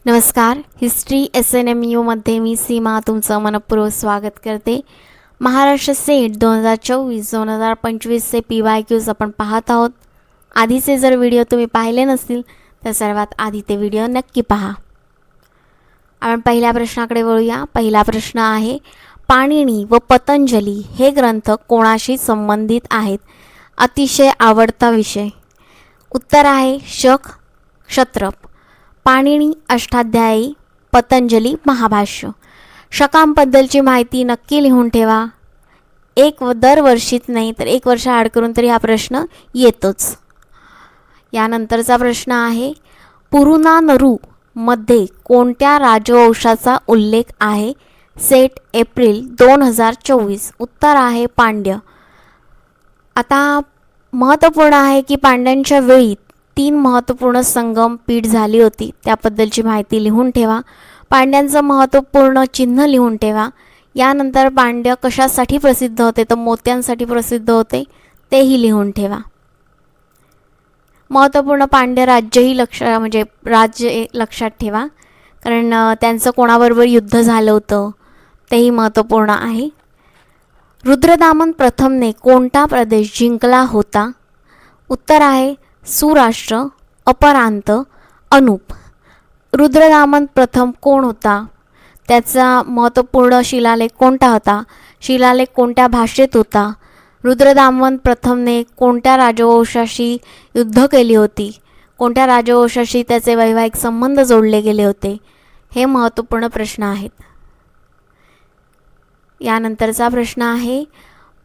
नमस्कार. History SNMU मध्ये मी सीमा तुमचं मनपूर्वक स्वागत करते. महाराष्ट्र सेट 2024-2025 PYQs आपण पाहत आहोत. आधीचे जर व्हिडिओ तुम्ही पाहिले नसतील तर सर्वात आधी ते व्हिडिओ नक्की पहा. आपण पहिल्या प्रश्नाकडे वळूया. पहिला प्रश्न आहे, पाणिनी व पतंजली हे ग्रंथ कोणाशी संबंधित आहेत? अतिशय आवडता विषय. उत्तर आहे शक, क्षत्रप. पाणिनी अष्टाध्यायी, पतंजली महाभाष्य. शकांबद्दलची माहिती नक्की लिहून ठेवा. दरवर्षीच नाही तर एक वर्ष आड करून तरी हा प्रश्न येतोच. यानंतरचा प्रश्न आहे, पुरुनानरू मध्ये कोणत्या राजवंशाचा उल्लेख आहे? Set April 2024. उत्तर आहे पांड्य. आता महत्त्वपूर्ण आहे की पांड्यांच्या वेळी 3 महत्त्वपूर्ण संगम पीठ झाली होती, त्याबद्दलची माहिती लिहून ठेवा. पांड्यांचं महत्त्वपूर्ण चिन्ह लिहून ठेवा. यानंतर पांड्य कशासाठी प्रसिद्ध होते? तर मोत्यांसाठी प्रसिद्ध होते, तेही लिहून ठेवा. महत्त्वपूर्ण पांड्य राज्यही राज्य लक्षात ठेवा, कारण त्यांचं कोणाबरोबर युद्ध झालं होतं तेही महत्त्वपूर्ण आहे. रुद्रदामन प्रथमने कोणता प्रदेश जिंकला होता? उत्तर आहे सुराष्ट्र, अपरांत, अनुप. रुद्रदामन प्रथम कोण होता? त्याचा महत्त्वपूर्ण शिलालेख कोणता होता? शिलालेख कोणत्या भाषेत होता? रुद्रदामन प्रथमने कोणत्या राजवंशाशी युद्ध केली होती? कोणत्या राजवंशाशी त्याचे वैवाहिक संबंध जोडले गेले होते? हे महत्त्वपूर्ण प्रश्न आहेत. यानंतरचा प्रश्न आहे,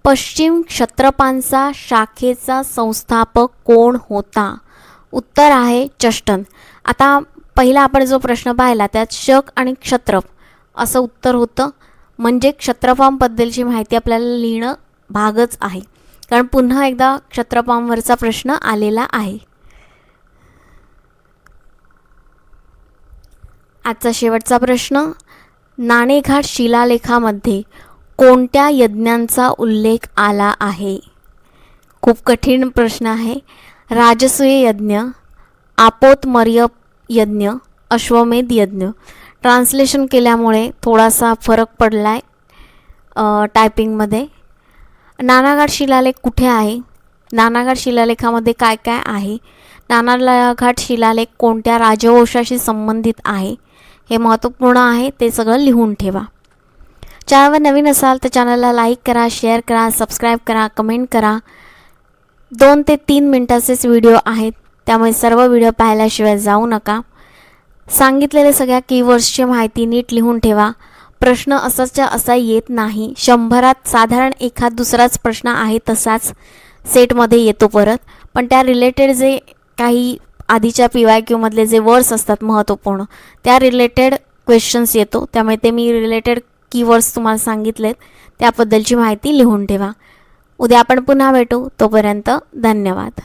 पश्चिम क्षत्रपांचा शाखेचा संस्थापक कोण होता? उत्तर आहे चष्टन. आता पहिला आपण जो प्रश्न पाहिला त्यात शक आणि क्षत्रप असं उत्तर होतं, म्हणजे क्षत्रपांबद्दलची माहिती आपल्याला लिहिणं भागच आहे, कारण पुन्हा एकदा क्षत्रपांवरचा प्रश्न आलेला आहे. आजचा शेवटचा प्रश्न, नाणेघाट शिलालेखामध्ये कोणत्या यज्ञांचा उल्लेख आला आहे? खूप कठीण प्रश्न आहे. राजसूय यज्ञ, आपोतमर्य यज्ञ, अश्वमेध यज्ञ. ट्रान्सलेशन केल्यामुळे थोडासा फरक पडला आहे टायपिंगमध्ये. नाणाघाट शिलालेख कुठे आहे? नाणाघाट शिलालेखामध्ये काय काय आहे? नाणाघाट शिलालेख कोणत्या राजवंशाशी संबंधित आहे? हे महत्त्वपूर्ण आहे, ते सगळं लिहून ठेवा. चॅनलवर नवीन असाल तर चॅनलला लाईक करा, शेअर करा, सबस्क्राईब करा, कमेंट करा. 2 ते 3 मिनटाचेच व्हिडिओ आहेत, त्यामुळे सर्व व्हिडिओ पाहिल्याशिवाय जाऊ नका. सांगितलेले सगळ्या कीवर्ड्सची माहिती नीट लिहून ठेवा. प्रश्न असा येत नाही. 100त साधारण एखाद दुसराच प्रश्न आहे तसाच सेटमध्ये येतो परत, पण त्या रिलेटेड जे काही आधीच्या PYQमधले जे वर्ड्स असतात महत्त्वपूर्ण, त्या रिलेटेड क्वेश्चन्स येतो, त्यामुळे ते मी रिलेटेड कीवर्ड्स तुम्हाला सांगितलेत, त्याबद्दलची माहिती लिहून ठेवा. उद्या आपण पुन्हा भेटू. तोपर्यंत धन्यवाद.